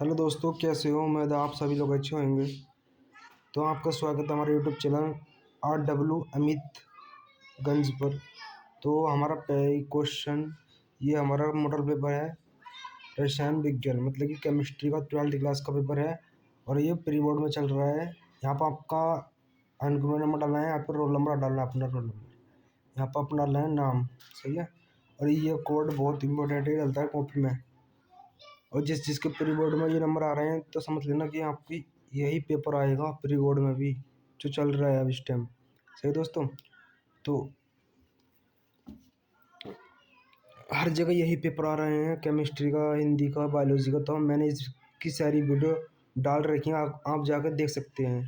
Hello दोस्तों, कैसे हो? उम्मीद है आप सभी लोग अच्छे होंगे। तो आपका स्वागत है हमारे यूट्यूब चैनल RW अमित गंज पर। तो हमारा क्वेश्चन, ये हमारा मॉडल पेपर है रसायन विज्ञान, मतलब कि केमिस्ट्री का 12th क्लास का पेपर है। और ये प्री बोर्ड में चल रहा है। यहाँ पर आपका अनुक्रम नंबर डालना है, यहाँ पर रोल नंबर डालना है, अपना रोल नंबर यहाँ पर अपना डालना है, नाम। सही है। और ये कोड बहुत इंपॉर्टेंट है, चलता है कॉपी में। और जिस जिसके प्री बोर्ड में ये नंबर आ रहे हैं तो समझ लेना कि आपकी यही पेपर आएगा प्री बोर्ड में भी, जो चल रहा है अब इस टाइम। सही दोस्तों। तो हर जगह यही पेपर आ रहे हैं, केमिस्ट्री का, हिंदी का, बायोलॉजी का। तो मैंने इसकी सारी वीडियो डाल रखी हैं, आप जाकर देख सकते हैं।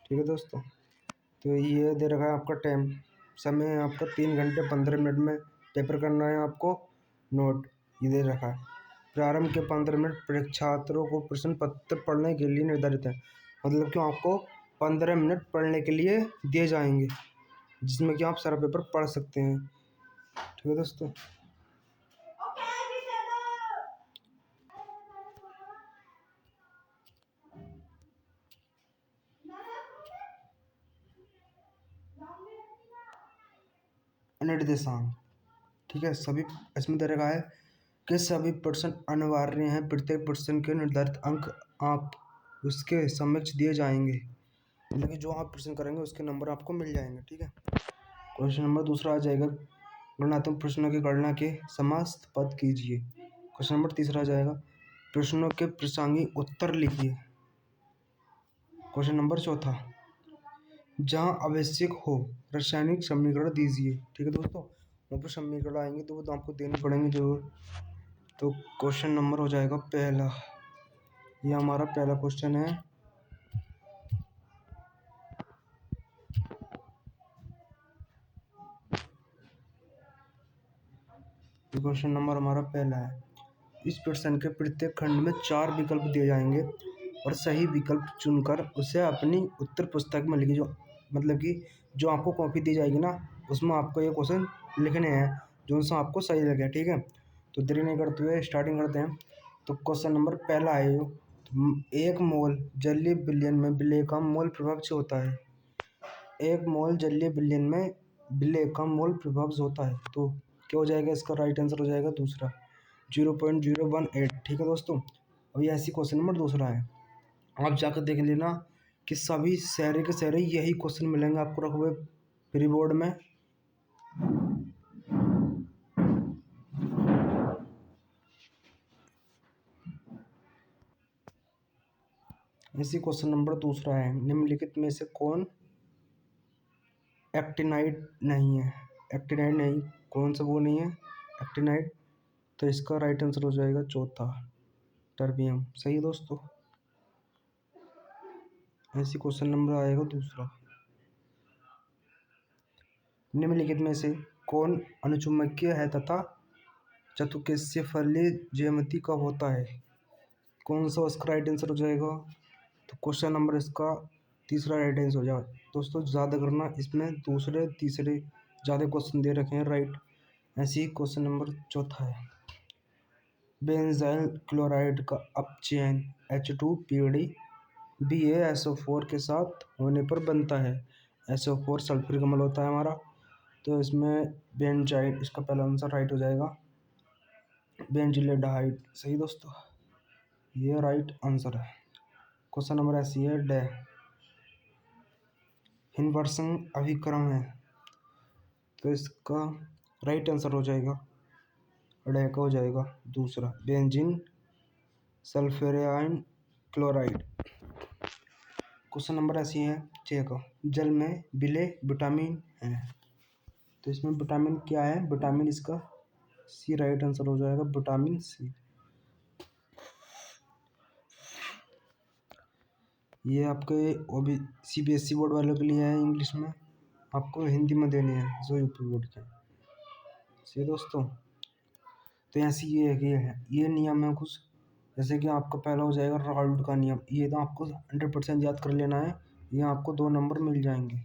ठीक है दोस्तों। तो ये दे रखा है आपका टाइम, समय है आपका 3 घंटे 15 मिनट में पेपर करना है आपको नोट। ये दे रखा है प्रारंभ के 15 मिनट परीक्षार्थियों को प्रश्न पत्र पढ़ने के लिए निर्धारित है। मतलब कि आपको 15 मिनट पढ़ने के लिए दिए जाएंगे, जिसमें कि आप सारा पेपर पढ़ सकते हैं। ठीक है दोस्तों। निर्देशांक, ठीक है, सभी इसमें दे रखा है कि सभी प्रश्न अनिवार्य हैं। प्रत्येक प्रश्न के निर्धारित अंक आप उसके समक्ष दिए जाएंगे। मतलब कि जो आप प्रश्न करेंगे उसके नंबर आपको मिल जाएंगे। ठीक है। क्वेश्चन नंबर दूसरा आ जाएगा, गणनात्मक प्रश्नों की गणना के समस्त पद कीजिए। क्वेश्चन नंबर तीसरा आ जाएगा, प्रश्नों के प्रासंगिक उत्तर लिखिए। क्वेश्चन नंबर चौथा, जहां आवश्यक हो रासायनिक समीकरण दीजिए। ठीक है दोस्तों। वहाँ पर समीकरण आएंगे तो वो तो आपको देने पड़ेंगे जरूर। तो क्वेश्चन नंबर हो जाएगा पहला, ये हमारा पहला क्वेश्चन है। क्वेश्चन नंबर हमारा पहला है, इस प्रश्न के प्रत्येक खंड में 4 विकल्प दिए जाएंगे और सही विकल्प चुनकर उसे अपनी उत्तर पुस्तक में लिखिए। जो मतलब कि जो आपको कॉपी दी जाएगी ना, उसमें आपको ये क्वेश्चन लिखने हैं जो उनसे आपको सही लगे। ठीक है। तो देरी नहीं करते हुए स्टार्टिंग करते हैं। तो क्वेश्चन नंबर पहला है जो, एक मोल जलीय विलयन में विलेय का मोल प्रभाव से होता है। एक मोल जलीय विलयन में विलेय का मोल प्रभाव से होता है। तो क्या हो जाएगा? इसका राइट आंसर हो जाएगा दूसरा, 0.018। ठीक है दोस्तों। अभी ऐसी क्वेश्चन नंबर दूसरा है, आप जाकर देख लेना कि सभी सारे के सारे यही क्वेश्चन मिलेंगे आपको रखे हुए प्री बोर्ड में। ऐसी क्वेश्चन नंबर दूसरा है, निम्नलिखित में से कौन एक्टिनाइड नहीं है? एक्टिनाइड नहीं, कौन सा वो नहीं है एक्टिनाइड? तो इसका राइट आंसर हो जाएगा चौथा, टर्बियम। सही है दोस्तों। ऐसी क्वेश्चन नंबर आएगा दूसरा, निम्नलिखित में से कौन अनुचुंबकीय है तथा चतुष्कोशीय फलीय ज्यामिति का होता है? कौन सा उसका राइट आंसर हो जाएगा? तो क्वेश्चन नंबर इसका तीसरा राइट आंसर हो जाएगा। दोस्तों ज़्यादा करना, इसमें दूसरे तीसरे ज़्यादा क्वेश्चन दे रखे हैं राइट। ऐसे ही क्वेश्चन नंबर चौथा है, बेंजाइल क्लोराइड का अपचयन H2PD BaSO4 के साथ होने पर बनता है। SO4 सल्फ्यूरिक अम्ल होता है हमारा। तो इसमें बेंजाइल, इसका पहला आंसर राइट हो जाएगा बेंजिल्डिहाइड। सही दोस्तों, ये राइट आंसर है। क्वेश्चन नंबर ऐसी है, डे हिंवर्सन अभिक्रम है। तो इसका राइट आंसर हो जाएगा, डे का हो जाएगा दूसरा, benzene sulphuric chloride. Question number ऐसी है, चेक, जल में विलेय विटामिन है। तो इसमें विटामिन क्या है? विटामिन इसका सी राइट आंसर हो जाएगा, विटामिन सी। ये आपके CBSE बोर्ड वालों के लिए है, इंग्लिश में आपको हिंदी में देने हैं जो यूपी बोर्ड के। सही दोस्तों। तो ऐसी ये है कि ये नियम है कुछ, जैसे कि आपका पहला हो जाएगा राउल्ट का नियम। ये तो आपको 100% याद कर लेना है, ये आपको 2 नंबर मिल जाएंगे।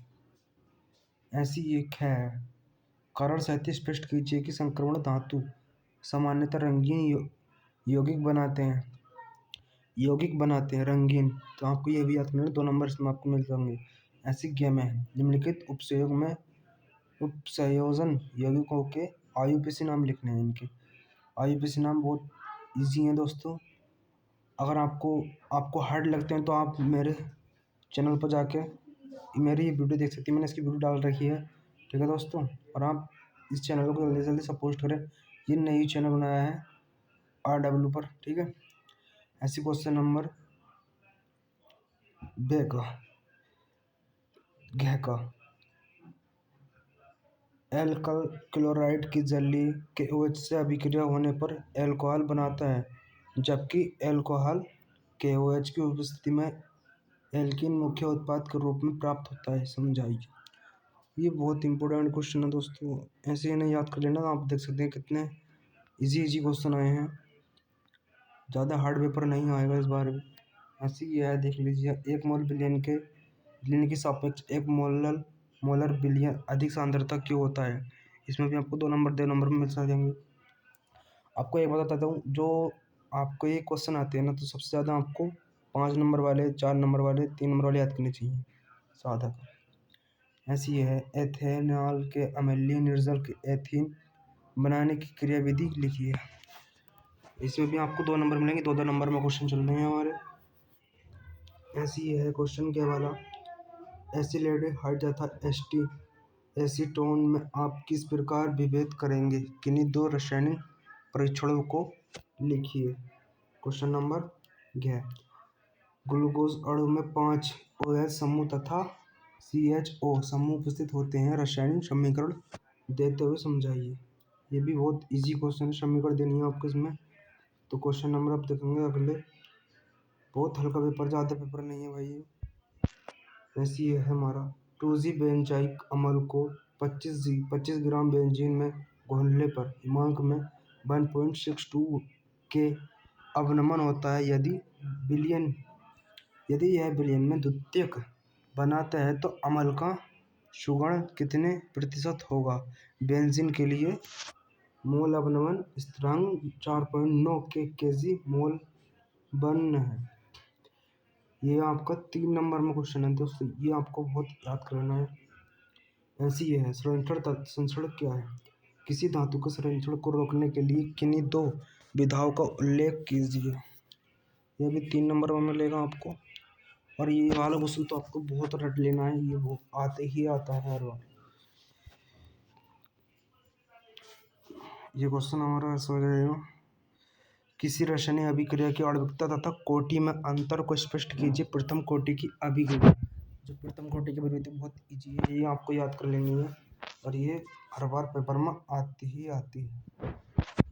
ऐसी एक है, कारण साहित्य स्पष्ट कीजिए कि संक्रमण धातु सामान्यतः रंगीन यौगिक बनाते हैं। यौगिक बनाते हैं रंगीन। तो आपको ये भी याद करना है, 2 नंबर इसमें आपको मिल जाएंगे। ऐसी गेमें हैं निम्नलिखित उपसंयोग में उपसंयोजन यौगिकों के आयुपीसी नाम लिखने हैं। इनके आयुपीसी नाम बहुत इजी हैं दोस्तों। अगर आपको हार्ड लगते हैं तो आप मेरे चैनल पर जाके मेरी ये वीडियो देख सकते हैं, मैंने इसकी वीडियो डाल रखी है, ठीक है दोस्तों। और आप इस चैनल को जल्दी से जल्दी सपोर्ट करें, ये नई चैनल बनाया है RW पर, ठीक है। ऐसी क्वेश्चन नंबर बे का घ का एल्कल क्लोराइड की जली के OH से अभिक्रिया होने पर एल्कोहल बनाता है, जबकि एल्कोहल के OH की उपस्थिति में एल्कीन मुख्य उत्पाद के रूप में प्राप्त होता है। समझाइए। ये बहुत इंपॉर्टेंट क्वेश्चन है दोस्तों, ऐसे इन्हें याद कर लेना। आप देख सकते हैं कितने इजी इजी क्वेश्चन आए हैं, ज़्यादा हार्ड पेपर नहीं आएगा इस बार भी। ऐसे ही है, देख लीजिए। 1 मोल बिलियन की सापेक्ष 1 मोलर बिलियन अधिक सांद्रता क्यों होता है। इसमें भी आपको 2 नंबर में मिल जाएंगे। आपको एक बात बताता हूँ, जो आपको ये क्वेश्चन आते हैं ना, तो सबसे ज़्यादा आपको 5 नंबर वाले, 4 नंबर वाले, 3 नंबर वाले याद करने चाहिए साधा। ऐसी है, एथेनॉल के अम्लीय निर्जल के एथीन बनाने की क्रियाविधि लिखिए। इसमें भी आपको 2 नंबर मिलेंगे, 2 नंबर में क्वेश्चन चल रहे हैं हमारे। ऐसी है क्वेश्चन क्या वाला, एसिलेट तथा एसीटोन में आप किस प्रकार विभेद करेंगे, किन्हीं 2 रासायनिक परीक्षणों को लिखिए। क्वेश्चन नंबर ग्लूकोज अणु में 5 OH समूह तथा CHO समूह उपस्थित होते हैं, रासायनिक समीकरण देते हुए समझाइए। ये भी बहुत इजी क्वेश्चन है, समीकरण देनी है आपको इसमें। तो क्वेश्चन नंबर आप देखेंगे अगले, बहुत हल्का पेपर, ज़्यादा पेपर नहीं है भाई। ऐसी है हमारा 2G बेंजाइक अम्ल को 25 ग्राम बेंजीन में घोलने पर हिमांक में 1.62 के अवनमन होता है। यदि यह विलयन में द्वितीयक बनाता है तो अम्ल का सुगण कितने प्रतिशत होगा। बेंजीन के लिए मोल अवनमन स्थिरांक 4.9 के केजी मोल बन है। ये आपका 3 नंबर में क्वेश्चन है दोस्तों, ये आपको बहुत याद करना है। ऐसी है, संरक्षण क्या है, किसी धातु के संरक्षण को रोकने के लिए किन्हीं 2 विधाओं का उल्लेख कीजिए। ये भी 3 नंबर में मिलेगा आपको। और ये वाला क्वेश्चन तो आपको बहुत रट लेना है, ये वो आते ही आता है हर बार। ये क्वेश्चन हमारा ऐसा हो जाएगा, किसी रासायनिक अभिक्रिया की आणविकता तथा कोटि में अंतर को स्पष्ट कीजिए। प्रथम कोटि की अभिक्रिया, जो प्रथम कोटि की अभिक्रिया बहुत इजी है, ये आपको याद कर लेनी है। और ये हर बार पेपर में आती है।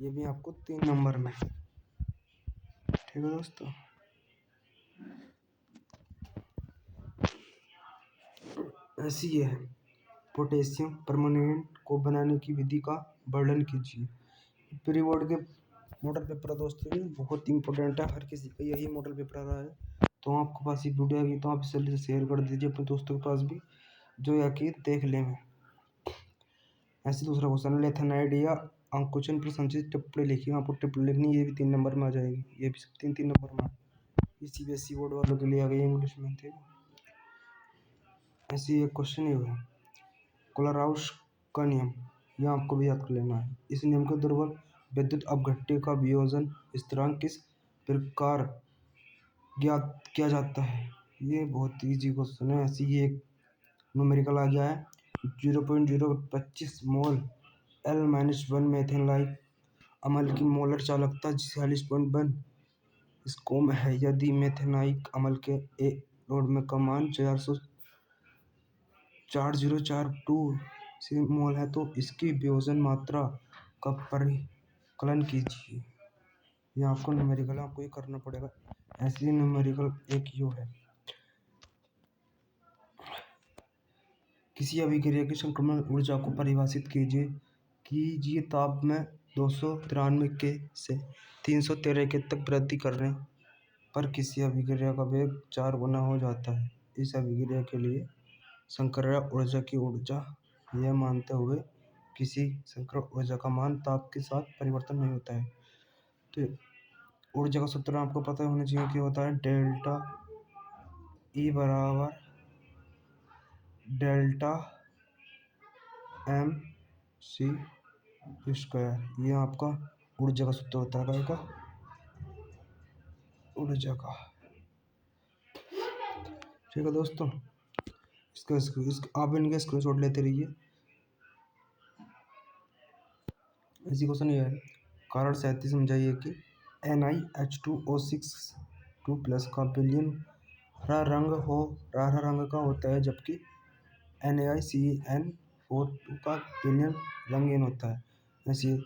ये भी आपको 3 नंबर में, ठीक है दोस्तों। ऐसी है, पोटेशियम परमानेंट को बनाने की विधि का वर्णन कीजिए। प्री बोर्ड के मॉडल पेपर दोस्तों, ये बहुत इंपॉर्टेंट है, हर किसी का यही मॉडल पेपर आ रहा है। तो आपके पास ये वीडियो आ गई तो आप इसे जल्दी से शेयर कर दीजिए अपने दोस्तों के पास भी, जो या कि देख लें। ऐसे दूसरा क्वेश्चन, लेथेनाइड या अंकुचन पर संचित टिप्पणी लिखिए। आपको टिप्पणी लिखनी, ये भी 3 नंबर में आ जाएगी। ये भी 3 नंबर में, ये CBSE बोर्ड वालों के लिए आ गई इंग्लिश में, ठीक है। ऐसी एक क्वेश्चन ये है, क्लोराउस का नियम, यह आपको भी याद कर लेना है। इस नियम के दुर्बल विद्युत अपघट्य का वियोजन स्थिरांक किस प्रकार ज्ञात किया जाता है। ये बहुत इजी क्वेश्चन है। ऐसी ही एक न्यूमेरिकल आ गया है, 0.025 मोल L-1 मेथेनॉल अम्ल की मोलर चालकता 46.1 स्कोम है। यदि मेथेनाइक अम्ल के ए रोड में का मान 4042 से मोल है तो इसकी वियोजन मात्रा का परिकलन कीजिए। ये आपको न्यूमेरिकल आपको ये करना पड़ेगा। ऐसे न्यूमेरिकल एक यो है, किसी अभिक्रिया की संक्रमण ऊर्जा को परिभाषित कीजिए ताप में 293 के से 313 के तक वृद्धि करने पर किसी अभिक्रिया का वेग 4 गुना हो जाता है। इस अभिक्रिया के लिए संक्रिया ऊर्जा की ऊर्जा, यह मानते हुए किसी संक्रिया ऊर्जा का मान ताप के साथ परिवर्तन नहीं होता है। तो ऊर्जा का सूत्र आपको पता होना चाहिए कि होता है डेल्टा ई बराबर डेल्टा एम सी स्क्वायर। ये आपका ऊर्जा का सूत्र होता है काय का, ऊर्जा का। ठीक है दोस्तों, आप इनके स्क्रीनशॉट लेते रहिए। इसी क्वेश्चन ये है, कारण 37 समझाइए कि NiH2O6 का विलयन हरा रंग का होता है, जबकि NaCN4 का विलयन रंगीन होता है। ऐसे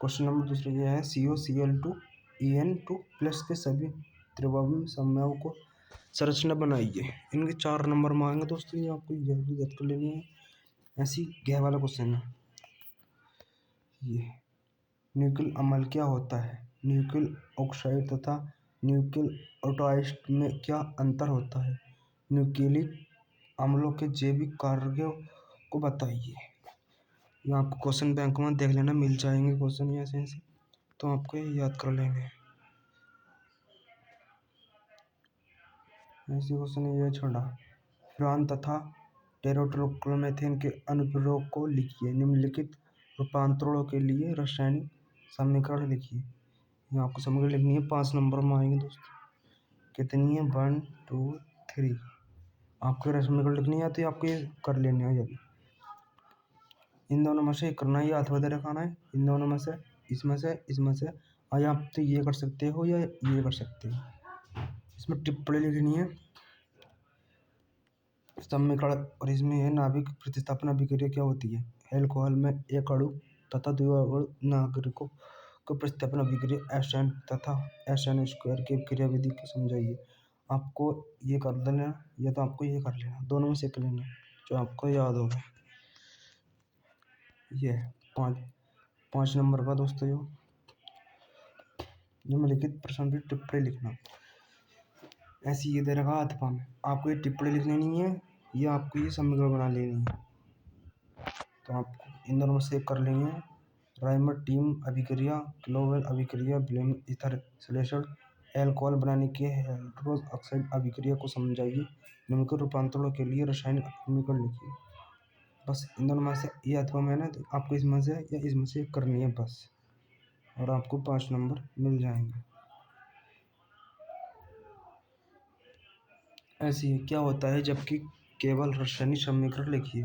क्वेश्चन नंबर दूसरा ये है, COCl2En2 के सभी त्रिभावी समूहों को संरचना बनाइए। इनके 4 नंबर मांगे दोस्तों, ये आपको जरूर याद कर लेनी है। ऐसी गह वाला क्वेश्चन है ये। न्यूक्लिक अम्ल क्या होता है? न्यूक्लिक ऑक्साइड तथा न्यूक्लिक ऑक्साइड में क्या अंतर होता है? न्यूक्लिक अम्लों के जैविक कार्यों को बताइए। ये आपको क्वेश्चन बैंक में देख लेना, मिल जाएंगे क्वेश्चन ऐसे ऐसे, तो आपको ये याद कर लेंगे। ऐसे क्वेश्चन ये छोड़ा, फ्रान तथा टेट्राक्लोरोमीथेन के अनुप्रयोग को लिखिए। निम्नलिखित रूपांतरणों के लिए रासायनिक समीकरण लिखिए। ये आपको समीकरण लिखनी है, 5 नंबर में आएंगे दोस्तों। कितनी है? 1 2 3। आपको समीकरण लिखनी है तो आपको ये कर लेनी है। इन दोनों में से करना है, या अथवा दे रखाना है। इन दोनों में से, इसमें से या आप तो ये कर सकते हो या ये कर सकते हो। इसमें टिप्पणी लिखनी है समीकरण, और इसमें है नाभिक प्रतिस्थापन अभिक्रिया क्या होती है। एल्कोहल में एक अणु तथा द्विअणु नागरिकों को प्रतिस्थापन अभिक्रिया SN तथा SN स्क्वायर की क्रियाविधि को समझाइए। आपको ये कर देना या तो आपको ये कर लेना, दोनों में से कर लेना जो आपको याद होगा। ये 5 नंबर का दोस्तों, जो निम्नलिखित प्रश्न की टिप्पणी लिखना। ऐसी ये दे रखा अथवा में, आपको ये टिप्पणी लिख लेनी है या आपको ये समीकरण बना लेनी है। तो आपको इन दोनों में से कर लेंगे। राइमर टीम अभिक्रिया, क्लोवेल अभिक्रिया, ब्लेम ईथर संश्लेषण, एल्कोहल बनाने की हाइड्रोजन ऑक्साइड अभिक्रिया को समझाइए। निम्नलिखित रूपांतरणों के लिए रासायनिक समीकरण लिखिए। बस इन दोनों में से ये अथवा में ना, तो आपको इसमें से या इसमें से करनी है बस, और आपको 5 नंबर मिल जाएंगे। ऐसे क्या होता है जबकि केवल रासायनिक समीकरण लिखिए।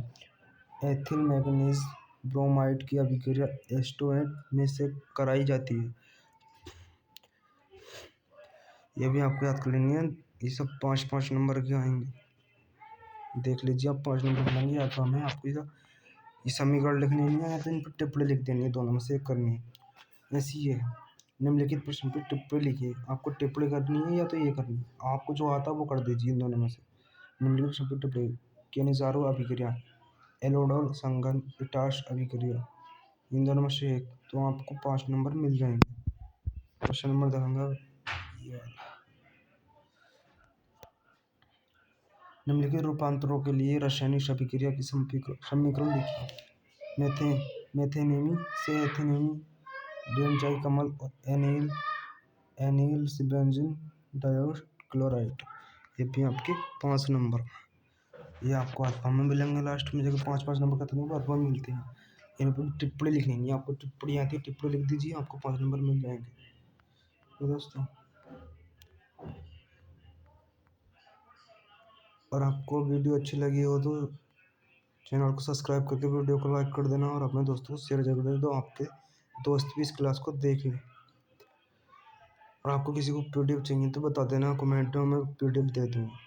एथिल मैंगनीज ब्रोमाइड की अभिक्रिया एस्टोएट में से कराई जाती है। ये भी आपको याद कर लेनी है। ये सब 5-5 नंबर के आएंगे, देख लीजिए आप। 5 नंबर मिलेंगे या तो हमें आपको ये समीकरण लिखनी है या तो इन पर टिप्पणी लिख देनी है, दोनों में से एक करनी है। ऐसी है, निम्नलिखित प्रश्न पर टिप्पणी लिखिए। आपको टिप्पणी करनी है या तो ये करनी है, आपको जो आता है वो कर दीजिए इन दोनों में से। निम्नलिखित प्रश्न पर टिप्पणी, केनिज़ारो अभिक्रिया, एलोडोल संघन, इटाश अभिक्रिया, इन दोनों में से एक, तो आपको 5 नंबर मिल जाएंगे। क्वेश्चन नंबर देखेंगे ये वाला। निम्नलिखित रूपांतरों के लिए रासायनिक अभिक्रिया की समीकरण लिखिए। मेथेनेमी से एथेनेमी, बेंजाइक अम्ल और एनिल बेंजीन डाइक्लोराइड। ये भी आपके 5 नंबर, ये आपको अथवा में मिलेंगे। लास्ट में जगह 5-5 नंबर खत्म होगा, अथवा मिलते हैं। इन पर टिप्पणी लिखनी है, आपको टिप्पणी आती है, टिप्पणी लिख दीजिए, आपको 5 नंबर मिल जाएंगे। तो दोस्तों, और आपको वीडियो अच्छी लगी हो तो चैनल को सब्सक्राइब करके वीडियो को लाइक कर देना, और अपने दोस्तों को शेयर जरूर कर दो। आपके दोस्त भी इस क्लास को देख लें। और आपको किसी को PDF चाहिए तो बता देना, कमेंट में मैं PDF दे दूँगा।